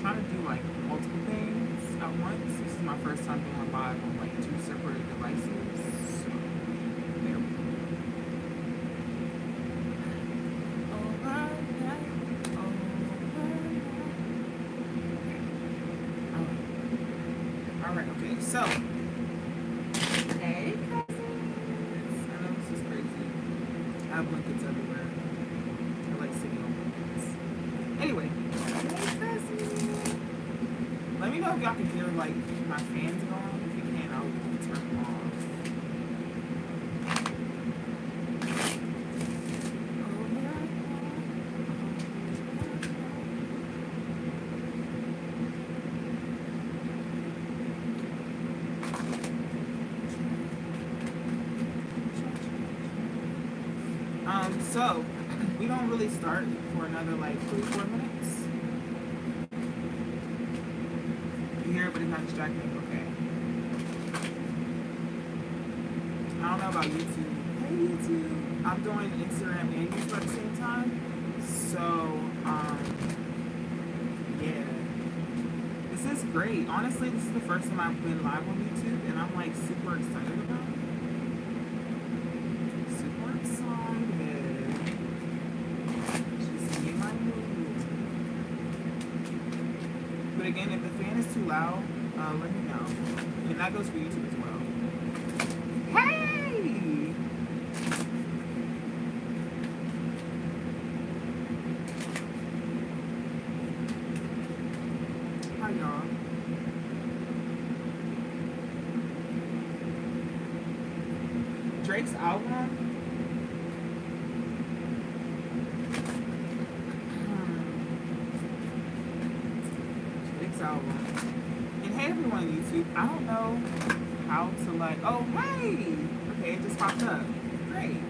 trying to do like multiple things at once. This is my first time going live on like two separate devices. So there we go. Alright, okay, so hey cousins. I know this is crazy. I have blankets everywhere. I like sitting on blankets. Anyway, hey cousins. Let me know if y'all can hear like my fans going. If you can, I'll turn them off. So we don't really start for another like 3-4 minutes. You hear it, but it's not distracting. Okay. I don't know about YouTube. Hey YouTube. I'm doing Instagram and YouTube at the same time. So yeah. This is great. Honestly, this is the first time I've been live on YouTube, and I'm like super excited about it. Super excited. Just in my mood. But again, if the fan is too loud, let me know. And that goes for YouTube as well. Hey! Hi, y'all. Drake's album. Drake's album. And hey, everyone on YouTube. I don't know how to like. Oh, hey! Okay, it just popped up. Great.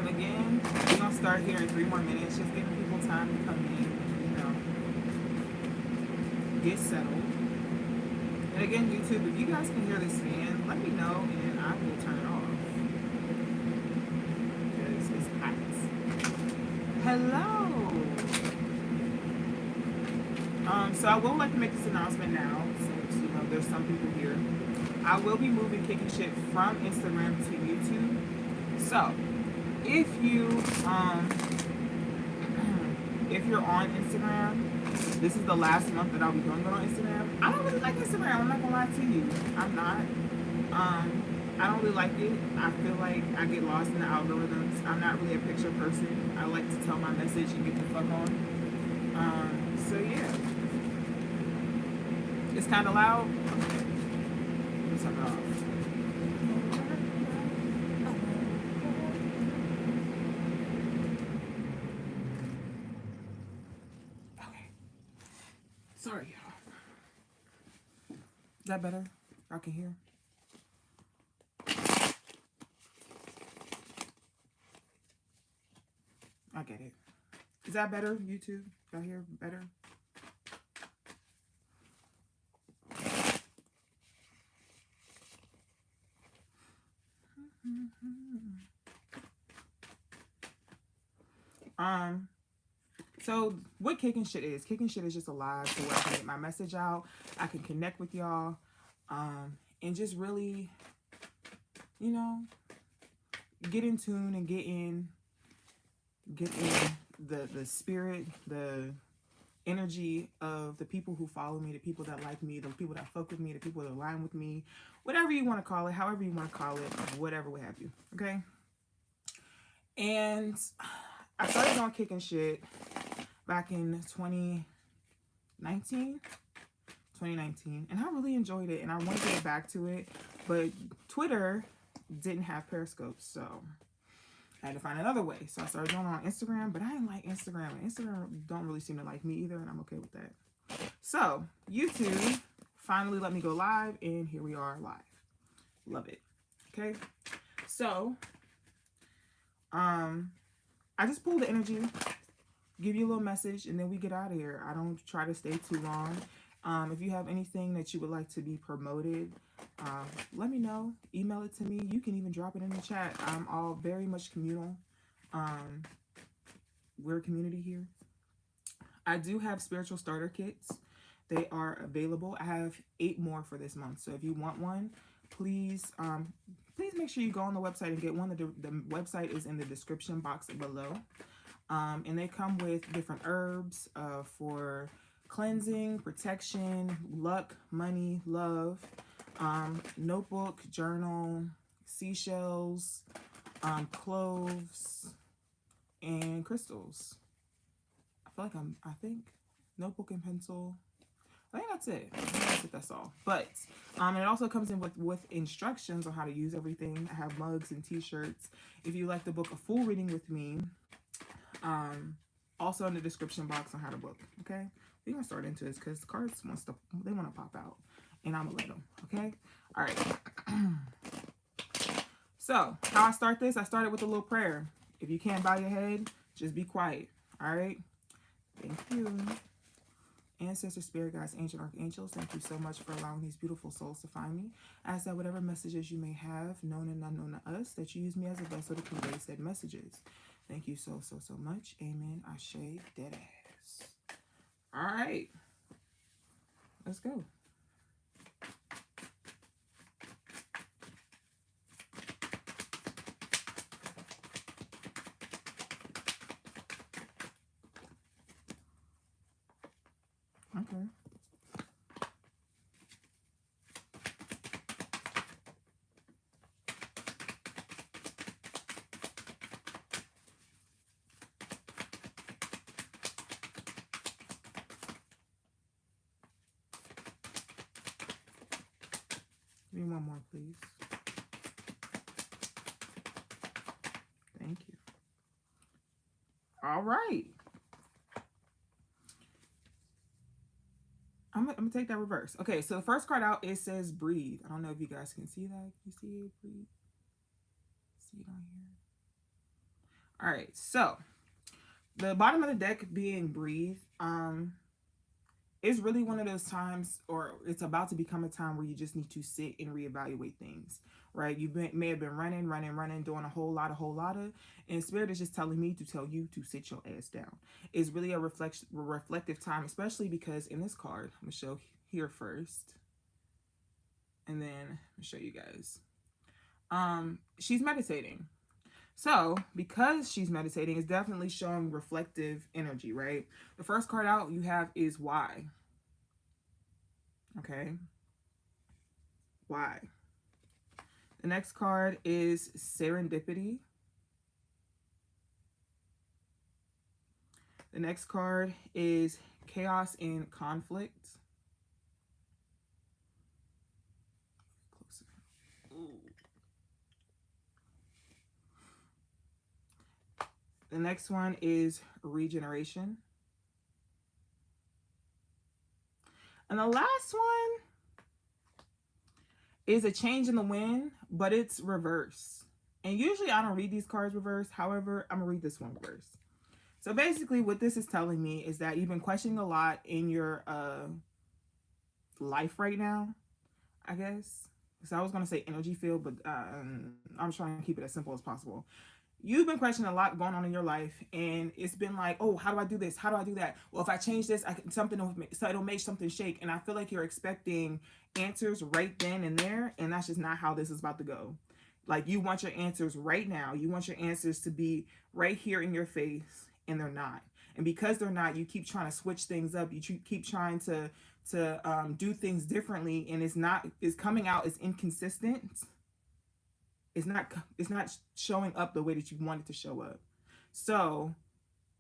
Again, we're gonna start here in 3 more minutes. Just giving people time to come in, get settled. And again, YouTube, if you guys can hear this fan, let me know and I will turn it off. Because it's hot. Hello! So I would like to make this announcement now, since there's some people here. I will be moving Kickin Shit from Instagram to YouTube. So if you're on Instagram, this is the last month that I'll be doing it on Instagram. I don't really like Instagram, I'm not gonna lie to you. I'm not. I don't really like it. I feel like I get lost in the algorithms. I'm not really a picture person. I like to tell my message and get the fuck on. So yeah. It's kinda loud. Okay. Let me turn it off. Sorry, y'all. Is that better? I can hear. I get it. Is that better, YouTube? Y'all hear better? So what Kickin Shit is just a live so where I can get my message out. I can connect with y'all, and just really, get in tune and get in the spirit, the energy of the people who follow me, the people that like me, the people that fuck with me, the people that align with me, whatever you want to call it, however you want to call it, whatever would have you, okay? And I started on Kickin Shit back in 2019, and I really enjoyed it, and I want to get back to it, but Twitter didn't have Periscope, so I had to find another way. So I started doing it on Instagram, but I didn't like Instagram, and Instagram don't really seem to like me either, and I'm okay with that. So YouTube finally let me go live, and here we are live. Love it. Okay, so I just pull the energy, give you a little message, and then we get out of here. I don't try to stay too long. If you have anything that you would like to be promoted, let me know. Email it to me. You can even drop it in the chat. I'm all very much communal. we're a community here. I do have spiritual starter kits. They are available. I have 8 more for this month. So if you want one, please please make sure you go on the website and get one. The website is in the description box below. And they come with different herbs for cleansing, protection, luck, money, love, notebook, journal, seashells, cloves, and crystals. I think notebook and pencil. I think that's it. That's all. But it also comes in with instructions on how to use everything. I have mugs and t-shirts. If you like to book a full reading with me, also in the description box on how to book. Okay, we're gonna start into this because cards want to pop out, and I'm gonna let them. Okay, all right. So how I start this? I started with a little prayer. If you can't bow your head, just be quiet. All right. Thank you. Ancestors, spirit guides, ancient archangels, thank you so much for allowing these beautiful souls to find me. I ask that whatever messages you may have, known and unknown to us, that you use me as a vessel to convey said messages. Thank you so much. Amen. Ashe, dead ass. All right. Let's go. Okay. Give me one more, please. Thank you. All right. I'm gonna take that reverse. Okay, so the first card out, it says breathe. I don't know if you guys can see that. You see it? Breathe. See it on here. All right, so the bottom of the deck being breathe. It's really one of those times, or it's about to become a time where you just need to sit and reevaluate things, right? You may have been running, doing a whole lot of, and Spirit is just telling me to tell you to sit your ass down. It's really a reflective time, especially because in this card, I'm gonna show here first, and then I'll show you guys. She's meditating. So, because she's meditating, it's definitely showing reflective energy, right? The first card out you have is why. Okay. Why? The next card is serendipity. The next card is chaos and conflict. Ooh. The next one is regeneration. And the last one is a change in the wind, but it's reverse. And usually I don't read these cards reverse. However, I'm going to read this one reverse. So basically what this is telling me is that you've been questioning a lot in your life right now, I guess. So I was going to say energy field, but I'm trying to keep it as simple as possible. You've been questioning a lot going on in your life, and it's been like, oh, how do I do this? How do I do that? Well, if I change this, it'll make something shake. And I feel like you're expecting answers right then and there, and that's just not how this is about to go. Like, you want your answers right now. You want your answers to be right here in your face, and they're not. And because they're not, you keep trying to switch things up. You keep trying to do things differently, and it's coming out as inconsistent. It's not showing up the way that you want it to show up. So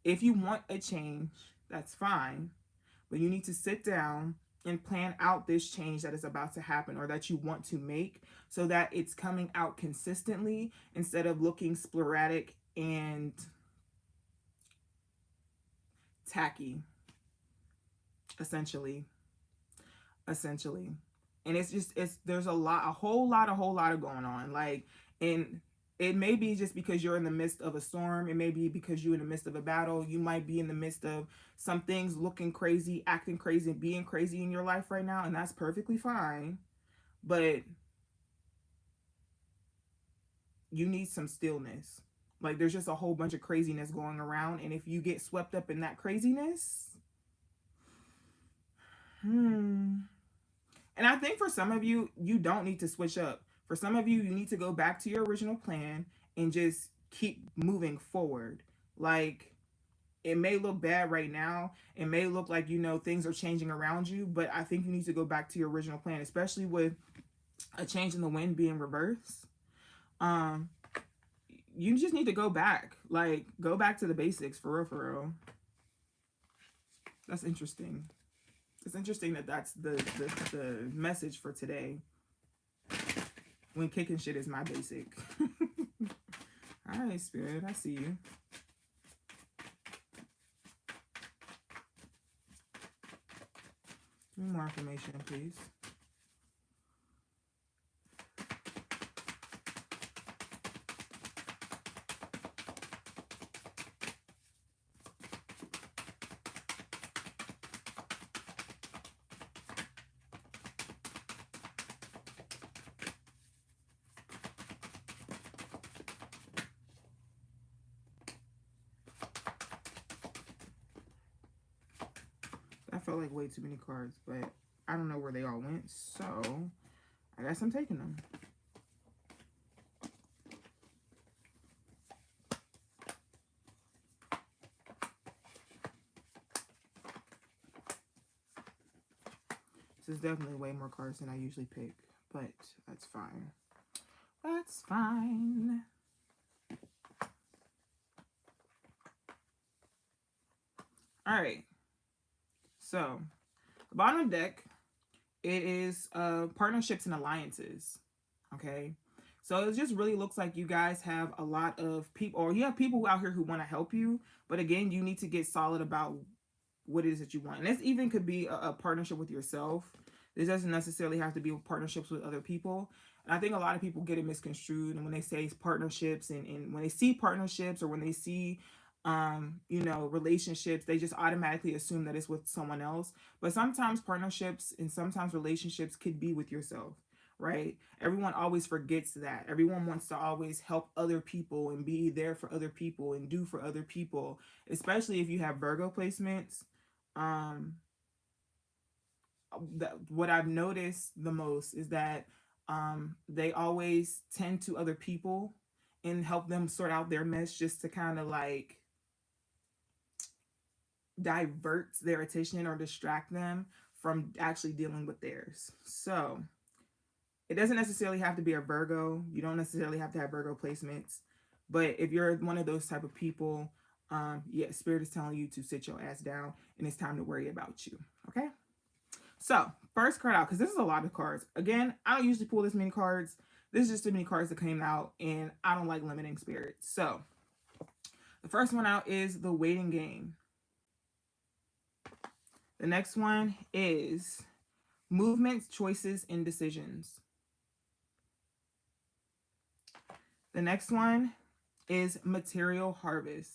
if you want a change, that's fine. But you need to sit down and plan out this change that is about to happen or that you want to make so that it's coming out consistently instead of looking sporadic and tacky, essentially. And there's a whole lot of going on. Like, and it may be just because you're in the midst of a storm. It may be because you're in the midst of a battle. You might be in the midst of some things looking crazy, acting crazy, being crazy in your life right now. And that's perfectly fine. But you need some stillness. Like there's just a whole bunch of craziness going around. And if you get swept up in that craziness, and I think for some of you, you don't need to switch up. For some of you, you need to go back to your original plan and just keep moving forward. Like, it may look bad right now. It may look like, you know, things are changing around you, but I think you need to go back to your original plan, especially with a change in the wind being reversed. Um, you just need to go back. Like, go back to the basics, for real, for real. That's interesting. It's interesting that that's the message for today. When kicking shit is my basic. All right, Spirit, I see you. Give me more information, please. I felt like way too many cards, but I don't know where they all went, so I guess I'm taking them. This is definitely way more cards than I usually pick, but that's fine. That's fine. All right. So, the bottom of the deck, it is partnerships and alliances. Okay. So it just really looks like you guys have a lot of people, or you have people out here who want to help you. But again, you need to get solid about what it is that you want. And this even could be a partnership with yourself. This doesn't necessarily have to be partnerships with other people. And I think a lot of people get it misconstrued. And when they say partnerships and when they see partnerships or when they see, you know, relationships, they just automatically assume that it's with someone else. But sometimes partnerships and sometimes relationships could be with yourself, right? Everyone always forgets that. Everyone wants to always help other people and be there for other people and do for other people, especially if you have Virgo placements. Um, what I've noticed the most is that they always tend to other people and help them sort out their mess just to kind of like divert their attention or distract them from actually dealing with theirs. So it doesn't necessarily have to be a Virgo. You don't necessarily have to have Virgo placements. But if you're one of those type of people, yeah, Spirit is telling you to sit your ass down and it's time to worry about you. Okay? So, first card out, because this is a lot of cards. Again, I don't usually pull this many cards. This is just too many cards that came out, and I don't like limiting spirits. So, the first one out is the waiting game. The next one is movements, choices, and decisions. The next one is material harvest.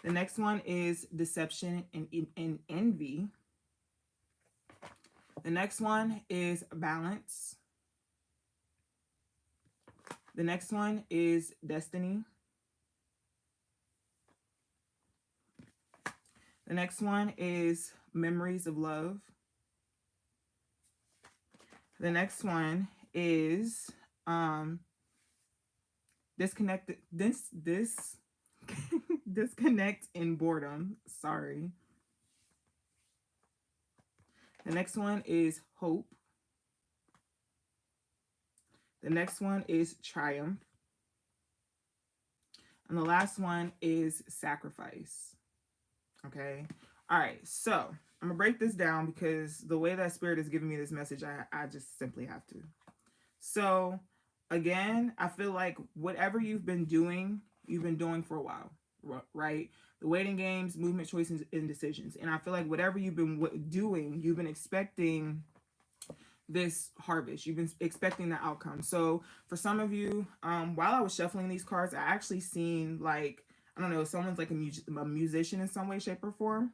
The next one is deception and envy. The next one is balance. The next one is destiny. The next one is memories of love. The next one is disconnect and boredom. Sorry. The next one is hope. The next one is triumph. And the last one is sacrifice. Okay. All right. So I'm going to break this down because the way that Spirit is giving me this message, I just simply have to. So again, I feel like whatever you've been doing for a while, right? The waiting games, movement, choices, and decisions. And I feel like whatever you've been doing, you've been expecting this harvest. You've been expecting the outcome. So for some of you, while I was shuffling these cards, I actually seen like, I don't know, someone's like a musician in some way, shape, or form.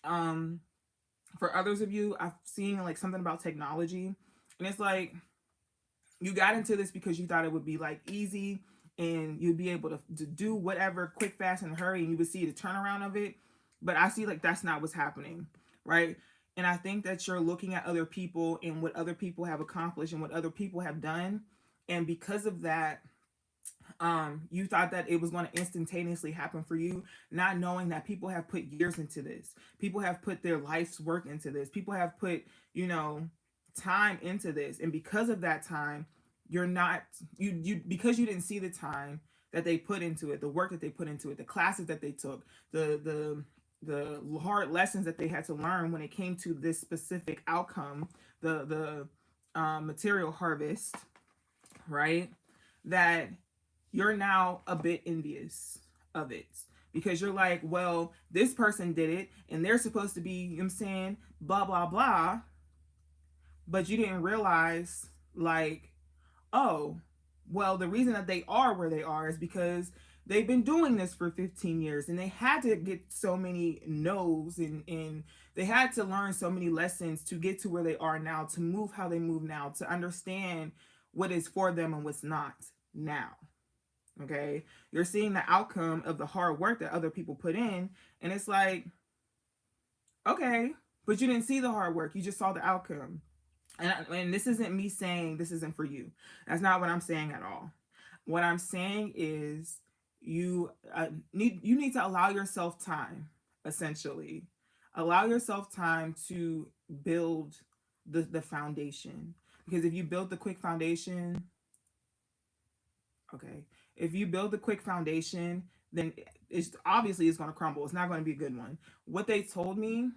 For others of you, I've seen like something about technology, and it's like You got into this because you thought it would be like easy and you'd be able to do whatever quick, fast, and hurry, and you would see the turnaround of it. But I see like that's not what's happening, right? And I think that you're looking at other people and what other people have accomplished and what other people have done. And because of that, you thought that it was going to instantaneously happen for you, not knowing that people have put years into this. People have put their life's work into this. People have put, time into this. And because of that time, you're not because you didn't see the time that they put into it, the work that they put into it, the classes that they took, the hard lessons that they had to learn when it came to this specific outcome, the material harvest, right? That you're now a bit envious of it because you're like, well, this person did it and they're supposed to be, you know what I'm saying, blah, blah, blah. But you didn't realize, like, oh, well, the reason that they are where they are is because they've been doing this for 15 years and they had to get so many no's and they had to learn so many lessons to get to where they are now, to move how they move now, to understand what is for them and what's not now. Okay, you're seeing the outcome of the hard work that other people put in, and it's like, okay, but you didn't see the hard work, you just saw the outcome. And this isn't me saying this isn't for you. That's not what I'm saying at all. What I'm saying is you need to allow yourself time, essentially. Allow yourself time to build the foundation. Because if you build the quick foundation, okay, if you build the quick foundation, then it's obviously it's going to crumble. It's not going to be a good one. What they told me,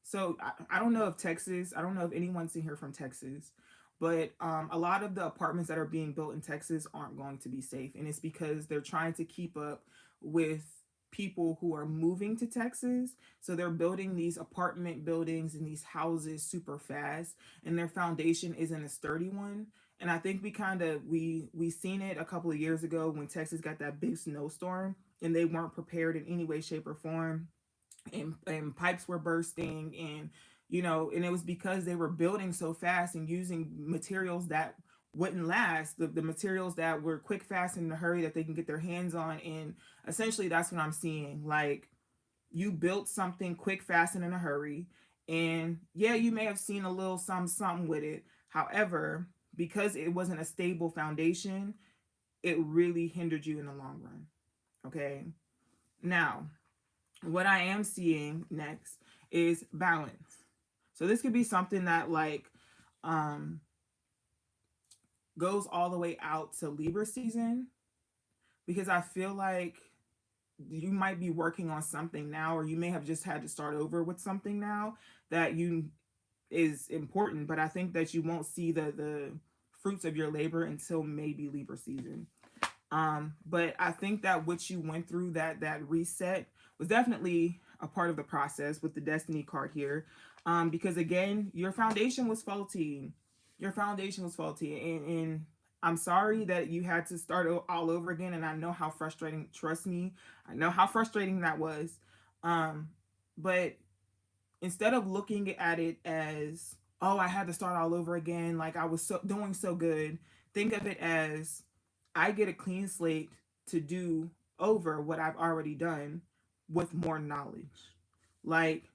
so I don't know if Texas, I don't know if anyone's in here from Texas, but a lot of the apartments that are being built in Texas aren't going to be safe. And it's because they're trying to keep up with people who are moving to Texas. So they're building these apartment buildings and these houses super fast, and their foundation isn't a sturdy one. And I think we seen it a couple of years ago when Texas got that big snowstorm and they weren't prepared in any way, shape, or form. And pipes were bursting, and and it was because they were building so fast and using materials that wouldn't last, the materials that were quick, fast, in a hurry that they can get their hands on. And essentially that's what I'm seeing. Like, you built something quick, fast, and in a hurry, and yeah, you may have seen a little something with it. However, because it wasn't a stable foundation, it really hindered you in the long run. Okay, now what I am seeing next is balance. So this could be something that goes all the way out to Libra season, because I feel like you might be working on something now, or you may have just had to start over with something now that you is important, but I think that you won't see the fruits of your labor until maybe Libra season. But I think that what you went through, that reset, was definitely a part of the process with the Destiny card here. Because again, your foundation was faulty. Your foundation was faulty. And I'm sorry that you had to start all over again. And I know how frustrating, trust me, I know how frustrating that was. But instead of looking at it as, oh, I had to start all over again, like I was doing so good, think of it as, I get a clean slate to do over what I've already done with more knowledge. Like,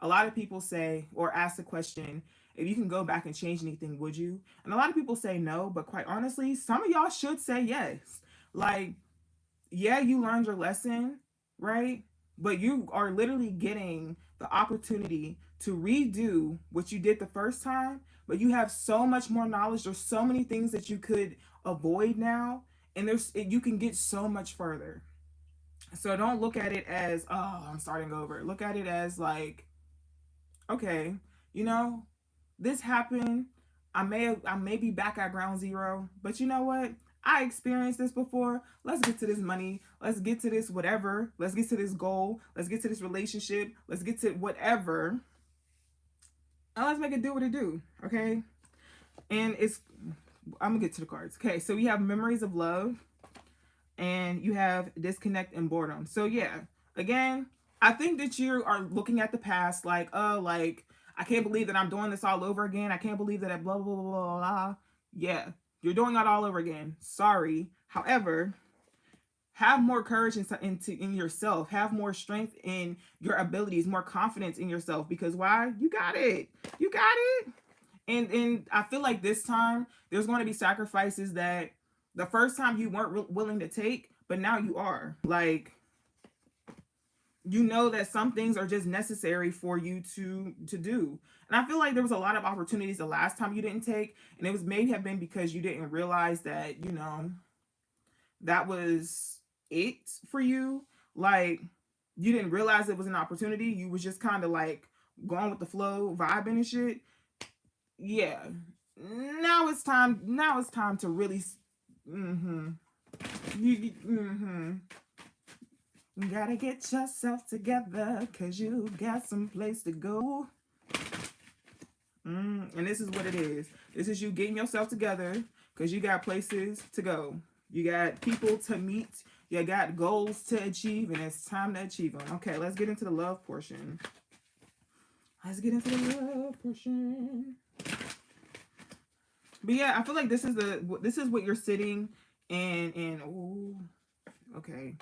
a lot of people say or ask the question, if you can go back and change anything, would you? And a lot of people say no, but quite honestly, some of y'all should say yes. Like, yeah, you learned your lesson, right? But you are literally getting the opportunity to redo what you did the first time, but you have so much more knowledge. There's so many things that you could avoid now, and you can get so much further. So don't look at it as, oh, I'm starting over. Look at it as like, okay, this happened. I may be back at ground zero, but you know what? I experienced this before. Let's get to this money. Let's get to this whatever. Let's get to this goal. Let's get to this relationship. Let's get to whatever. And let's make it do what it do. Okay. And I'm gonna get to the cards. Okay, so we have memories of love, and you have disconnect and boredom. So yeah, again, I think that you are looking at the past like, oh, like, I can't believe that I'm doing this all over again. I can't believe that I blah, blah, blah, blah, blah. Yeah, you're doing it all over again. Sorry. However, have more courage in yourself. Have more strength in your abilities, more confidence in yourself. Because why? You got it. You got it. And I feel like this time there's going to be sacrifices that the first time you weren't willing to take, but now you are. Like, you know that some things are just necessary for you to do. And I feel like there was a lot of opportunities the last time you didn't take, and it was maybe have been because you didn't realize that, that was it for you. Like, you didn't realize it was an opportunity. You was just kind of like going with the flow, vibing and shit. Yeah. Now it's time to really mm-hmm. Mm-hmm. You gotta get yourself together, cause you got some place to go. And this is what it is. This is you getting yourself together, cause you got places to go. You got people to meet. You got goals to achieve, and it's time to achieve them. Okay, let's get into the love portion. Let's get into the love portion. But yeah, I feel like this is what you're sitting and oh, okay.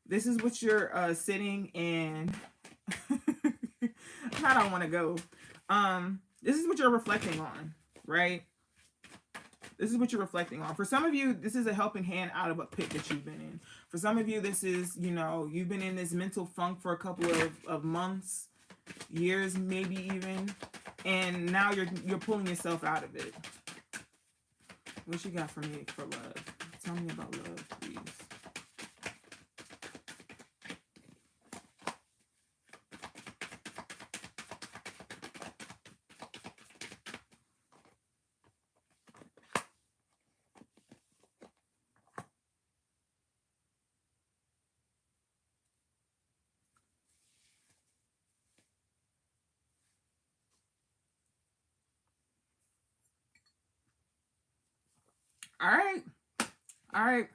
This is what you're sitting and I don't want to go. This is what you're reflecting on, right? This is what you're reflecting on. For some of you, this is a helping hand out of a pit that you've been in. For some of you, this is, you've been in this mental funk for a couple of months, years, maybe even, and now you're pulling yourself out of it. What you got for me for love? Tell me about love, please. All right. All right.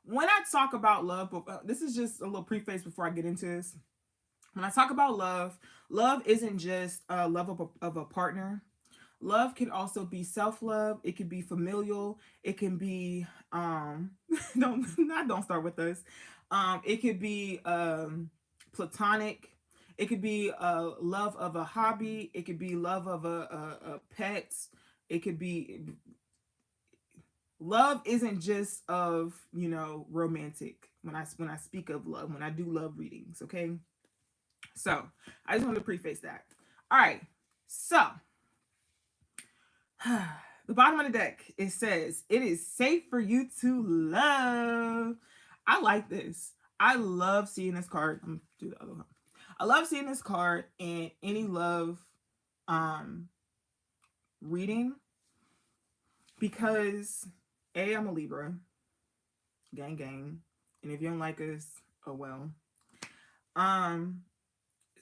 When I talk about love, this is just a little preface before I get into this. When I talk about love, love isn't just love of a partner. Love can also be self-love. It can be familial. It can be don't start with us. It could be platonic. It could be love of a hobby. It could be love of a pet. It could be love isn't just of romantic. When I speak of love, when I do love readings, okay. So I just want to preface that. All right. So the bottom of the deck, it says it is safe for you to love. I like this. I love seeing this card. I'm gonna do the other one. I love seeing this card in any love reading because I'm a Libra, gang gang, and if you don't like us, oh well.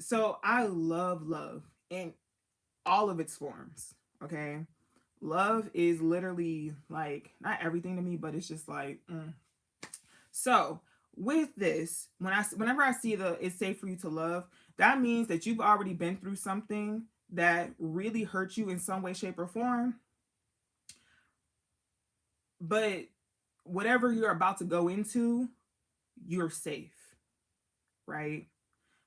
So I love love in all of its forms. Okay, love is literally like not everything to me, but it's just like. So with this, whenever I see the it's safe for you to love, that means that you've already been through something that really hurt you in some way, shape, or form. But whatever you're about to go into, you're safe, right?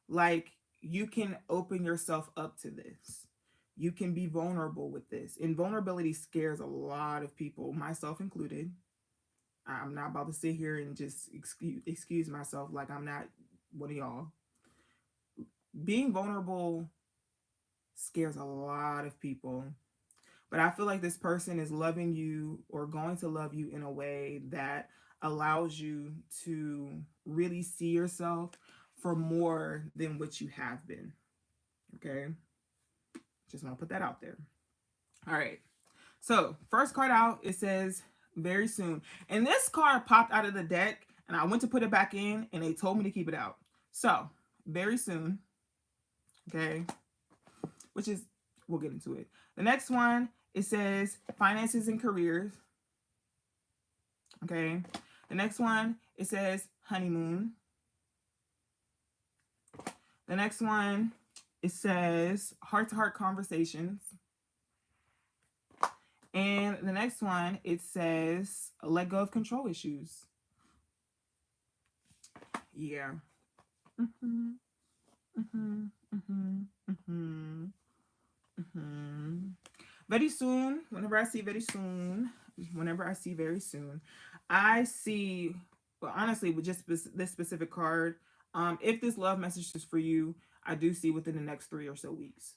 Like you can open yourself up to this. You can be vulnerable with this. And vulnerability scares a lot of people, myself included. I'm not about to sit here and just excuse myself like I'm not one of y'all. Being vulnerable scares a lot of people. But I feel like this person is loving you or going to love you in a way that allows you to really see yourself for more than what you have been. Okay? Just want to put that out there. All right. So, first card out, it says very soon. And this card popped out of the deck, and I went to put it back in, and they told me to keep it out. So, very soon. Okay? Which is, we'll get into it. The next one, it says finances and careers. Okay? The next one, it says honeymoon. The next one, it says heart-to-heart conversations. And the next one, it says, let go of control issues. Yeah. Mm-hmm. Mm-hmm. Mm-hmm. Mm-hmm. Mm-hmm. Very soon, whenever I see very soon, I see, well, honestly, with just this specific card, if this love message is for you, I do see within the next 3 or so weeks.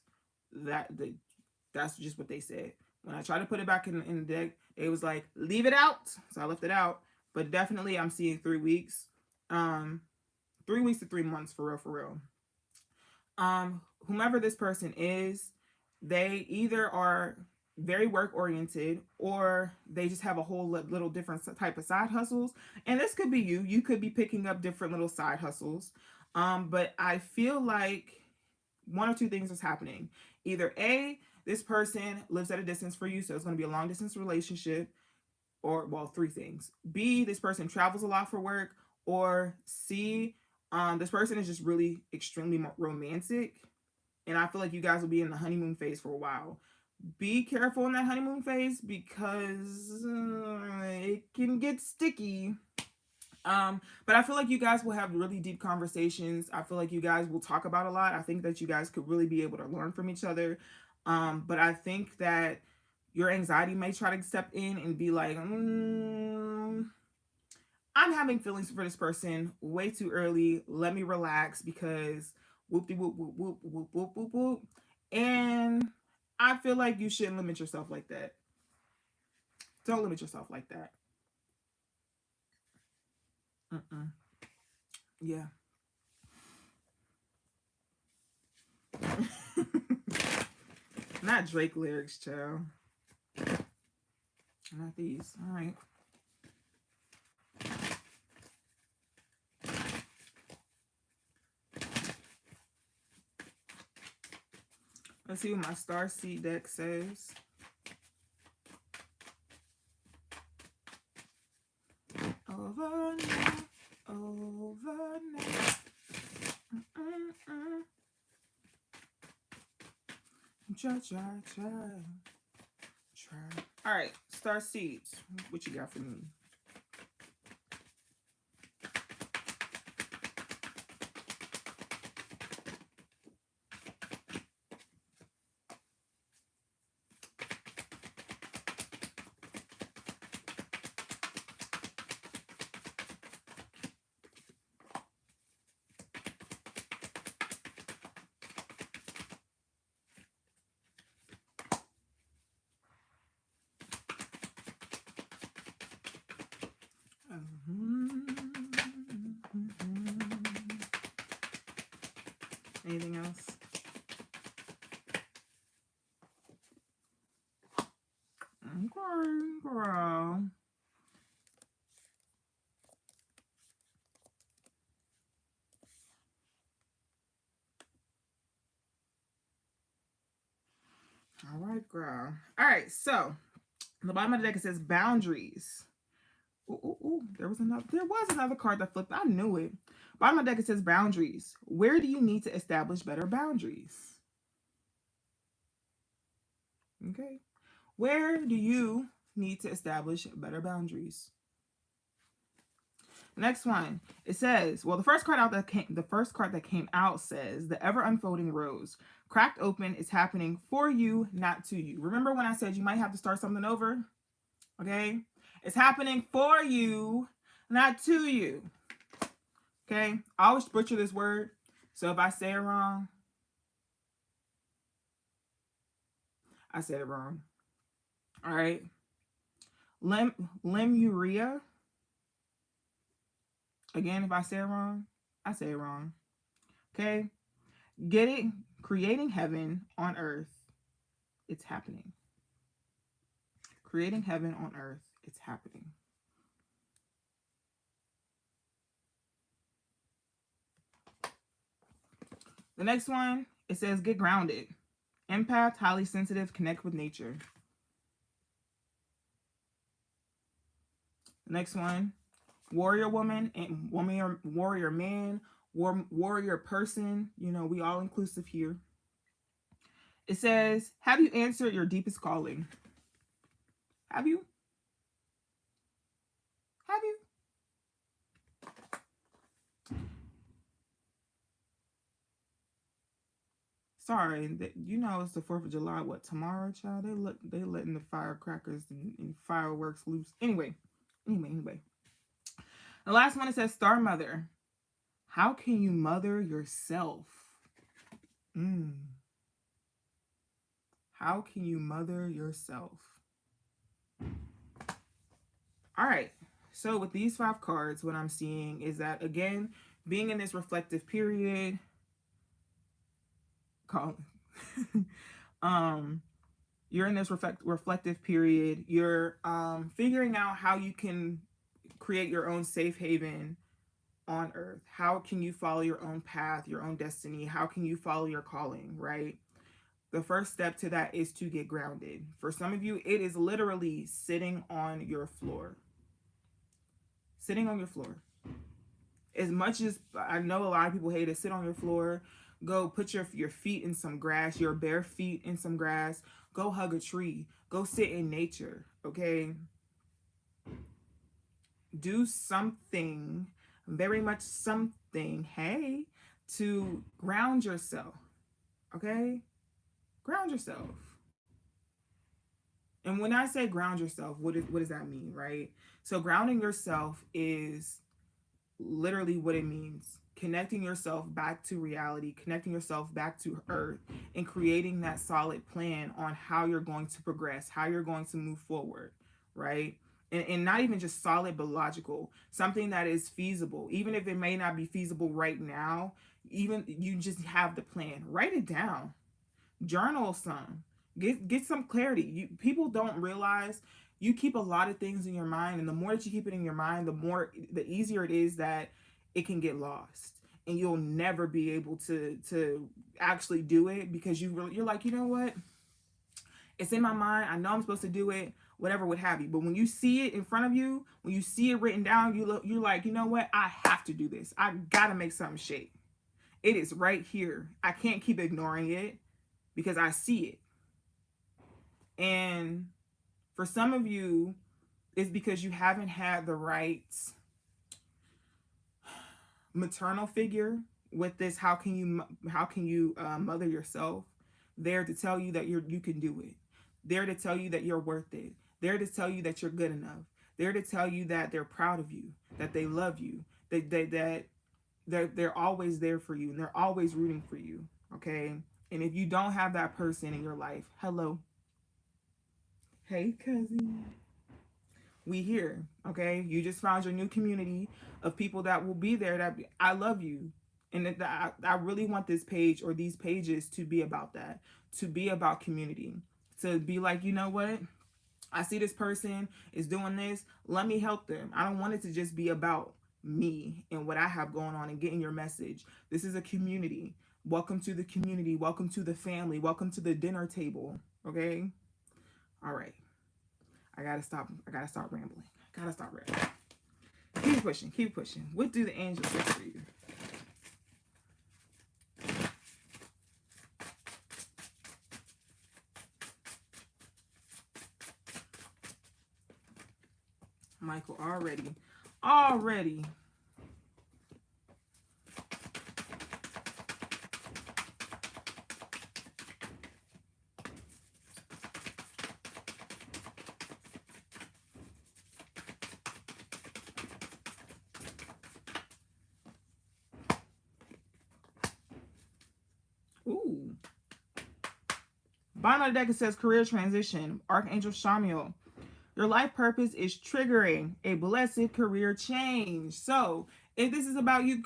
That's just what they said. When I tried to put it back in the deck, it was like, leave it out. So I left it out. But definitely I'm seeing 3 weeks. 3 weeks to 3 months, for real, for real. Whomever this person is, they either are very work oriented, or they just have a whole little different type of side hustles. And this could be you could be picking up different little side hustles. But I feel like one or two things is happening. Either A, this person lives at a distance for you, so it's going to be a long distance relationship, or, well, three things. B, this person travels a lot for work, or C, this person is just really extremely romantic, and I feel like you guys will be in the honeymoon phase for a while. Be careful in that honeymoon phase, because it can get sticky. But I feel like you guys will have really deep conversations. I feel like you guys will talk about a lot. I think that you guys could really be able to learn from each other. But I think that your anxiety may try to step in and be like, I'm having feelings for this person way too early. Let me relax, because whoop de whoop whoop whoop whoop whoop whoop whoop. And I feel like you shouldn't limit yourself like that. Don't limit yourself like that. Mm-mm. Yeah. Not Drake lyrics, child. Not these. All right. Let's see what my Star Seed deck says. Overnight, overnight. Try. All right, Star Seeds. What you got for me? Anything else? Okay, girl. All right, girl. All right, so the bottom of the deck, it says boundaries. Ooh, there was another card that flipped. I knew it. Bottom of the deck, it says boundaries. Where do you need to establish better boundaries? Okay. Where do you need to establish better boundaries? Next one, it says, well, the first card that came out says, the ever unfolding rose, cracked open, is happening for you, not to you. Remember when I said you might have to start something over? Okay, it's happening for you, not to you. Okay, I always butcher this word, so if I say it wrong, I said it wrong. All right, Lemuria. Again, if I say it wrong, I say it wrong. Okay, creating heaven on earth. It's happening. Creating heaven on earth. It's happening. The next one, it says get grounded. Empath, highly sensitive, connect with nature. The next one, warrior woman and warrior man, warrior person. You know, we all inclusive here. It says, have you answered your deepest calling? Have you? Have you? Sorry, you know it's the 4th of July. What, tomorrow, child? They letting the firecrackers and fireworks loose. Anyway. The last one, it says Star Mother. How can you mother yourself? How can you mother yourself? All right. So with these 5 cards, what I'm seeing is that, again, being in this reflective period, you're in this reflective period. You're figuring out how you can create your own safe haven on earth. How can you follow your own path, your own destiny? How can you follow your calling, right? The first step to that is to get grounded. For some of you, it is literally sitting on your floor. Sitting on your floor. As much as I know a lot of people hate to sit on your floor, go put your feet in some grass, your bare feet in some grass. Go hug a tree. Go sit in nature, okay? Do something, very much something, hey, to ground yourself, okay? Ground yourself. And when I say ground yourself, what does that mean, right? So grounding yourself is literally what it means. Connecting yourself back to reality, connecting yourself back to earth, and creating that solid plan on how you're going to progress, how you're going to move forward, right? And not even just solid, but logical. Something that is feasible. Even if it may not be feasible right now, even you just have the plan. Write it down. Journal some. Get some clarity. People don't realize you keep a lot of things in your mind, and the more that you keep it in your mind, the easier it is that it can get lost, and you'll never be able to actually do it because you're like, you know what? It's in my mind. I know I'm supposed to do it, whatever, what have you. But when you see it in front of you, when you see it written down, you're like, you know what? I have to do this. I gotta make something shake. It is right here. I can't keep ignoring it because I see it. And for some of you, it's because you haven't had the right maternal figure with this. How can you mother yourself? There to tell you that you can do it. There to tell you that you're worth it. There to tell you that you're good enough. There to tell you that they're proud of you, that they love you, that they're always there for you, and they're always rooting for you. Okay. And if you don't have that person in your life, hello. Hey, cousin. We here, okay? You just found your new community of people that will be there. That I love you, and I really want this page or these pages to be about that, to be about community, to be like, you know what? I see this person is doing this. Let me help them. I don't want it to just be about me and what I have going on and getting your message. This is a community. Welcome to the community. Welcome to the family. Welcome to the dinner table. Okay? All right. I gotta stop rambling. Keep pushing. What do the angels say for you? Michael, already. Ooh. Bottom of the deck, it says career transition. Archangel Shamiel. Your life purpose is triggering a blessed career change. So, if this is about you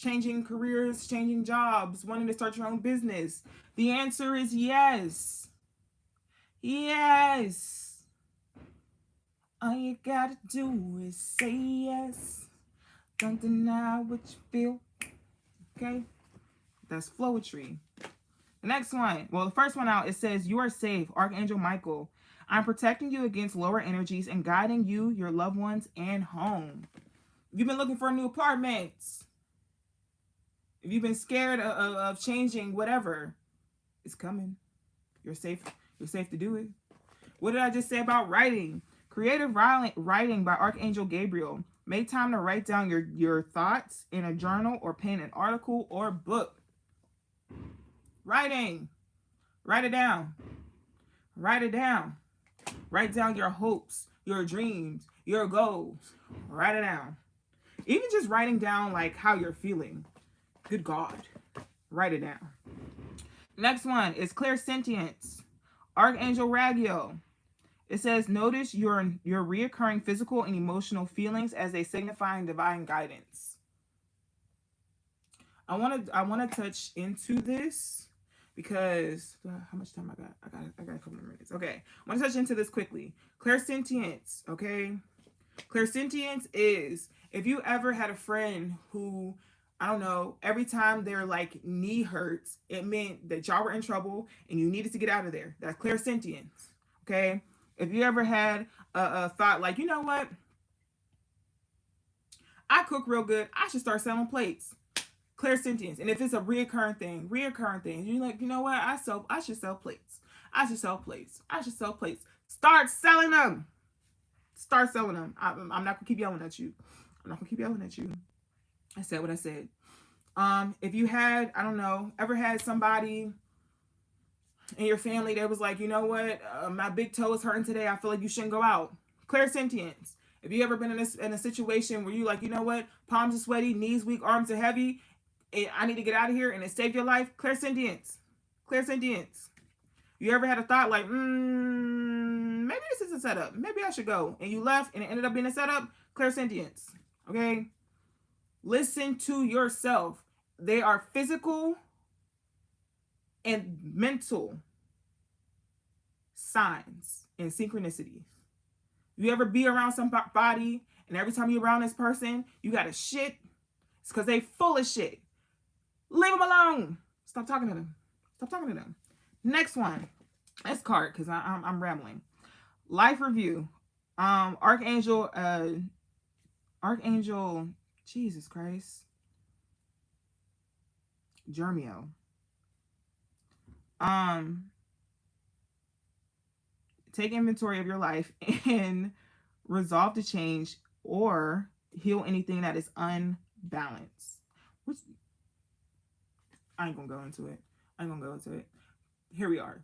changing careers, changing jobs, wanting to start your own business, the answer is yes. Yes. All you gotta do is say yes. Don't deny what you feel. Okay? That's flowetry. The next one, well, the first one out, it says, you are safe, Archangel Michael. I'm protecting you against lower energies and guiding you, your loved ones, and home. If you've been looking for a new apartment, if you've been scared of changing whatever, it's coming. You're safe. You're safe to do it. What did I just say about writing? Creative writing by Archangel Gabriel. Make time to write down your thoughts in a journal or pen an article or book. Writing. Write it down. Write it down. Write down your hopes, your dreams, your goals. Write it down. Even just writing down like how you're feeling. Good God. Write it down. Next one is clairsentience. Archangel Raguel. It says, notice your reoccurring physical and emotional feelings as they signify divine guidance. I want to touch into this because how much time I got? I got a couple of minutes. Okay, I want to touch into this quickly. Clairsentience. Okay, clairsentience is if you ever had a friend who, I don't know, every time their like knee hurts, it meant that y'all were in trouble and you needed to get out of there. That's clairsentience. Okay. If you ever had a thought like, you know what? I cook real good. I should start selling plates. Clairsentience. And if it's a reoccurring thing, you're like, you know what? I should sell plates. I should sell plates. I should sell plates. Start selling them. Start selling them. I'm not going to keep yelling at you. I'm not going to keep yelling at you. I said what I said. If you had, I don't know, ever had somebody in your family that was like, you know what, my big toe is hurting today, I feel like you shouldn't go out. Clairsentience. If you ever been in a situation where you like, you know what, palms are sweaty, knees weak, arms are heavy, I need to get out of here and it saved your life, clairsentience. Clairsentience. You ever had a thought like, maybe this is a setup, maybe I should go, and you left and it ended up being a setup, clairsentience. Okay? Listen to yourself. They are physical and mental signs and synchronicities. You ever be around somebody and every time you're around this person, you got to shit? It's because they full of shit. Leave them alone. Stop talking to them. Stop talking to them. Next one. Let's card because I'm rambling. Life review. Archangel, Jesus Christ. Jermio. Take inventory of your life and resolve to change or heal anything that is unbalanced. Which I ain't gonna go into it. Here we are.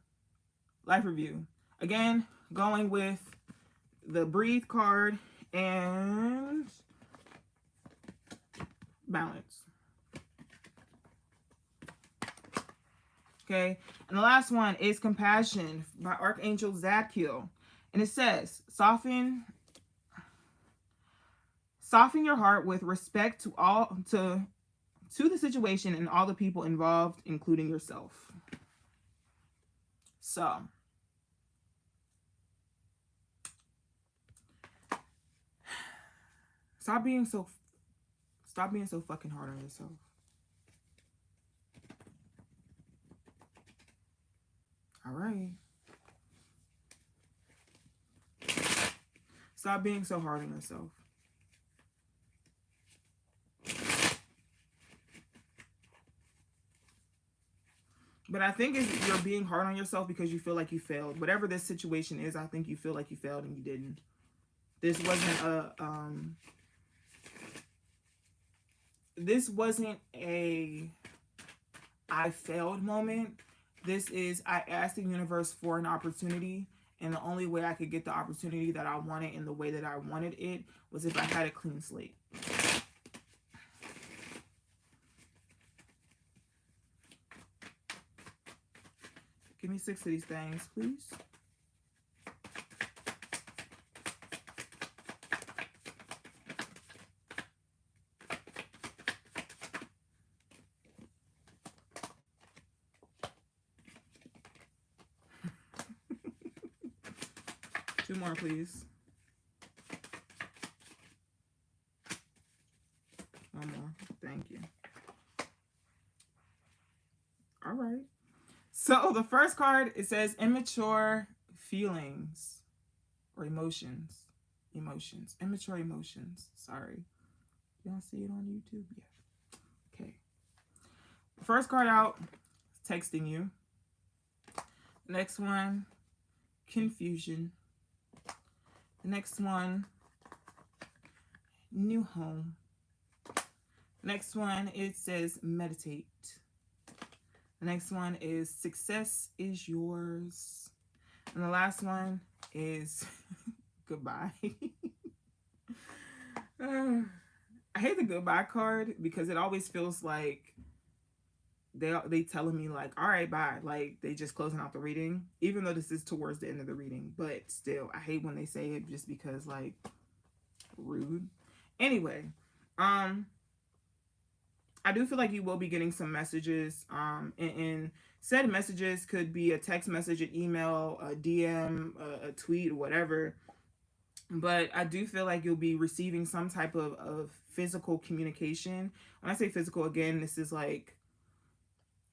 Life review. Again, going with the breathe card and balance. Okay, and the last one is compassion by Archangel Zadkiel. And it says, soften your heart with respect to the situation and all the people involved, including yourself. So, stop being so fucking hard on yourself. All right. Stop being so hard on yourself. But I think you're being hard on yourself because you feel like you failed. Whatever this situation is, I think you feel like you failed and you didn't. This wasn't a I failed moment. This is I asked the universe for an opportunity, and the only way I could get the opportunity that I wanted in the way that I wanted it was if I had a clean slate. Give me 6 of these things, please. Two more, please. One more. Thank you. All right. So the first card, it says immature feelings or emotions. Immature emotions. Sorry. Y'all see it on YouTube? Yeah. Okay. The first card out, texting you. Next one, confusion. The next one, new home. Next one, it says meditate. The next one is success is yours. And the last one is goodbye. I hate the goodbye card because it always feels like they telling me like, all right, bye. Like they just closing out the reading, even though this is towards the end of the reading. But still, I hate when they say it just because like rude. Anyway, I do feel like you will be getting some messages. And said messages could be a text message, an email, a DM, a tweet, whatever. But I do feel like you'll be receiving some type of physical communication. When I say physical, again, this is like,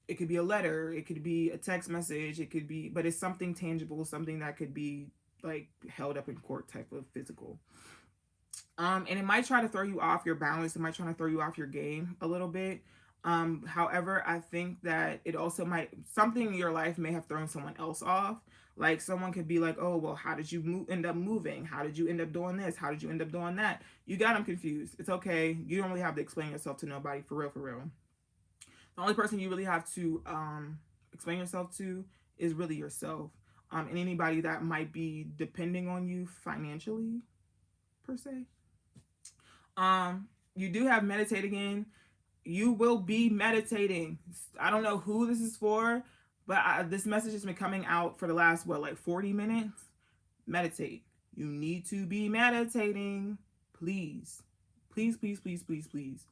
it could be a letter, it could be a text message, it could be, but it's something tangible, something that could be like held up in court type of physical. And it might try to throw you off your balance. It might try to throw you off your game a little bit. However, I think that it also might, something in your life may have thrown someone else off. Like someone could be like, oh, well, how did you end up moving? How did you end up doing this? How did you end up doing that? You got them confused. It's okay. You don't really have to explain yourself to nobody, for real, for real. The only person you really have to explain yourself to is really yourself. And anybody that might be depending on you financially, per se. You do have meditate again. You will be meditating. I don't know who this is for, but this message has been coming out for the last, what, like 40 minutes? Meditate. You need to be meditating. Please. Please, please, please, please, please.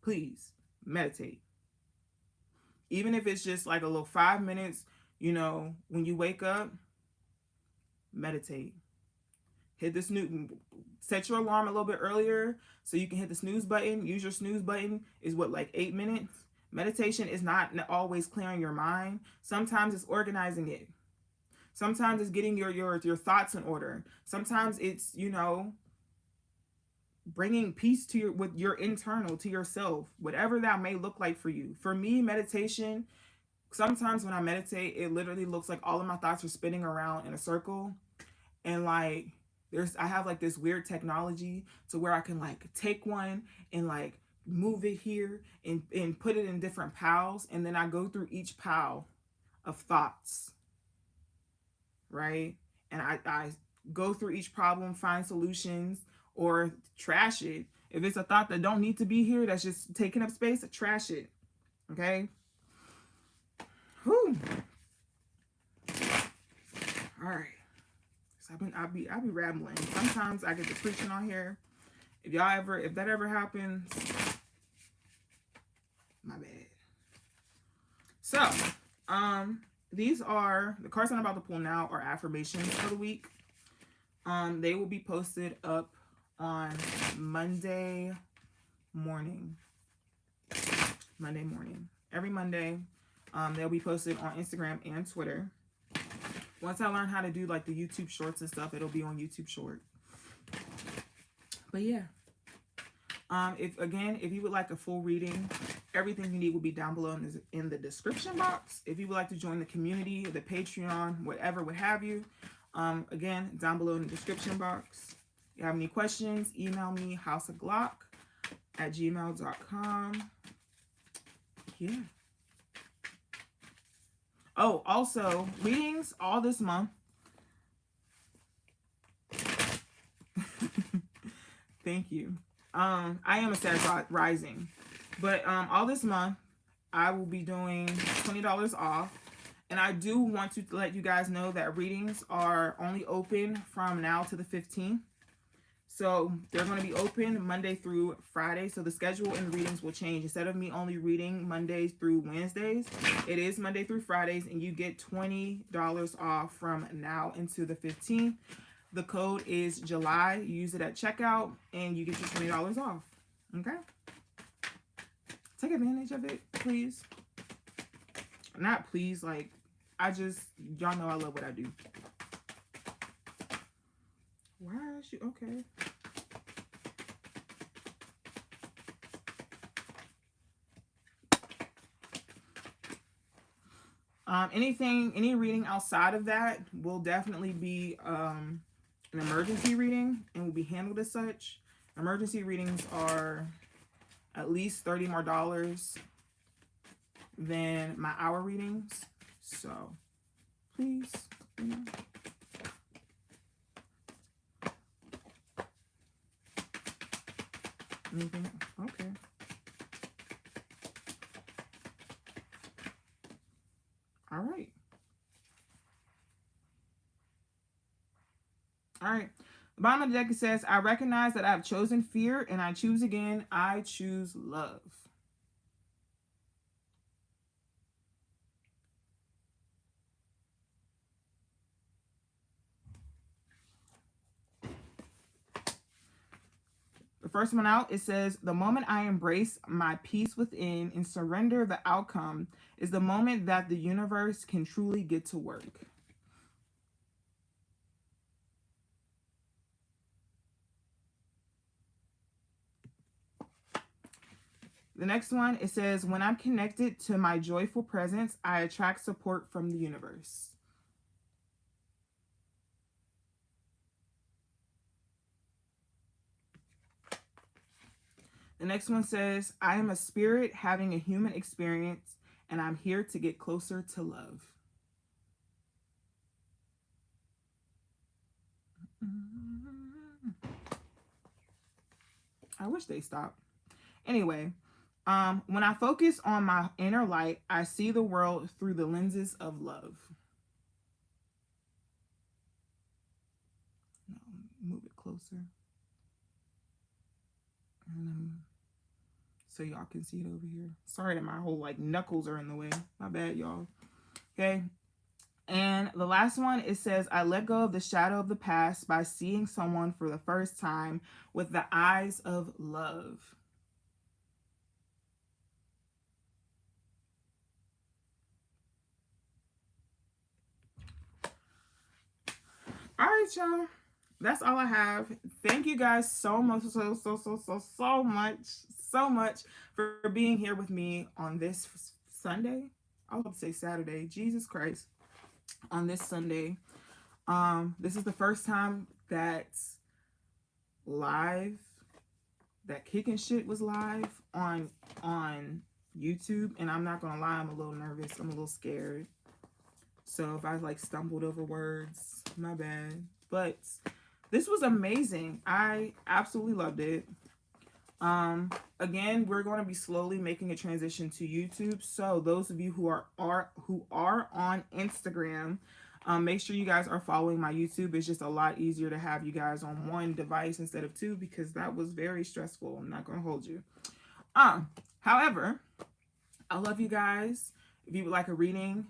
Please meditate. Even if it's just like a little 5 minutes, you know, when you wake up, meditate. Hit the snooze. Set your alarm a little bit earlier so you can hit the snooze button. Use your snooze button is what, like 8 minutes? Meditation is not always clearing your mind. Sometimes it's organizing it. Sometimes it's getting your thoughts in order. Sometimes it's, you know, bringing peace to with your internal, to yourself, whatever that may look like for you. For me, meditation, sometimes when I meditate, it literally looks like all of my thoughts are spinning around in a circle. And like, I have like this weird technology to where I can like take one and like move it here and put it in different piles. And then I go through each pile of thoughts, right? And I go through each problem, find solutions, or trash it. If it's a thought that don't need to be here, that's just taking up space, trash it. Okay? Whew. All right. So I'll be rambling. Sometimes I get to preaching on here. If that ever happens, my bad. So, these are the cards I'm about to pull now are affirmations for the week. They will be posted up on Monday morning. Every Monday. They'll be posted on Instagram and Twitter. Once I learn how to do like the YouTube shorts and stuff, it'll be on YouTube short. But yeah. If you would like a full reading, everything you need will be down below in the description box. If you would like to join the community, the Patreon, whatever, what have you, again, down below in the description box. If you have any questions, email me, HausOfGlock@gmail.com. Yeah. Oh, also, readings all this month. Thank you. I am a Sag rising, but all this month I will be doing $20 off, and I do want to let you guys know that readings are only open from now to the 15th. So they're going to be open Monday through Friday. So the schedule and the readings will change. Instead of me only reading Mondays through Wednesdays, it is Monday through Fridays, and you get $20 off from now into the 15th. The code is July. You use it at checkout, and you get your $20 off. Okay? Take advantage of it, please. Not please, like, y'all know I love what I do. Why is she okay? Any reading outside of that will definitely be an emergency reading and will be handled as such. Emergency readings are at least $30 more than my hour readings. So please, you know. Anything? Okay. All right. All right. The bottom of the deck it says, I recognize that I have chosen fear and I choose again. I choose love. The first one out, it says, the moment I embrace my peace within and surrender the outcome is the moment that the universe can truly get to work. The next one, it says, when I'm connected to my joyful presence, I attract support from the universe. The next one says, I am a spirit having a human experience, and I'm here to get closer to love. I wish they stopped. Anyway, when I focus on my inner light, I see the world through the lenses of love. Move it closer. So y'all can see it over here. Sorry that my whole like knuckles are in the way. My bad, y'all. Okay. And the last one, it says, I let go of the shadow of the past by seeing someone for the first time with the eyes of love. All right, y'all. That's all I have. Thank you guys so much, so much for being here with me on this Sunday. I was about to say Saturday. Jesus Christ. On this Sunday. This is the first time that Kickin Shit was live on YouTube, and I'm not gonna lie, I'm a little nervous. I'm a little scared. So if I like stumbled over words, my bad. But this was amazing. I absolutely loved it. Again, we're going to be slowly making a transition to YouTube. So those of you who are on Instagram, make sure you guys are following my YouTube. It's just a lot easier to have you guys on one device instead of two, because that was very stressful. I'm not going to hold you. However, I love you guys. If you would like a reading,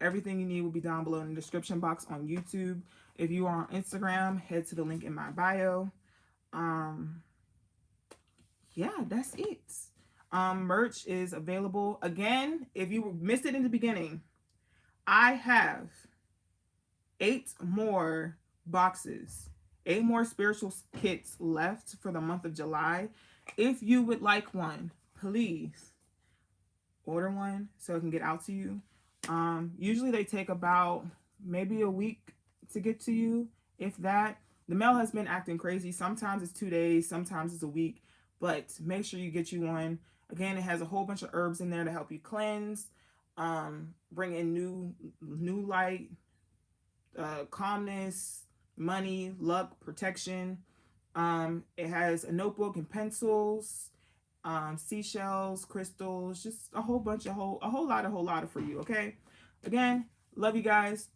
everything you need will be down below in the description box on YouTube. If you are on Instagram, head to the link in my bio. Yeah, that's it. Merch is available. Again, if you missed it in the beginning, I have 8 more boxes, 8 more spiritual kits left for the month of July. If you would like one, please order one so it can get out to you. Usually they take about maybe a week to get to you, if that. The mail has been acting crazy. Sometimes it's 2 days, sometimes it's a week, but make sure you get you one. Again, it has a whole bunch of herbs in there to help you cleanse, bring in new light, calmness, money, luck, protection. It has a notebook and pencils, seashells, crystals, just a whole lot for you. Okay. Again, love you guys.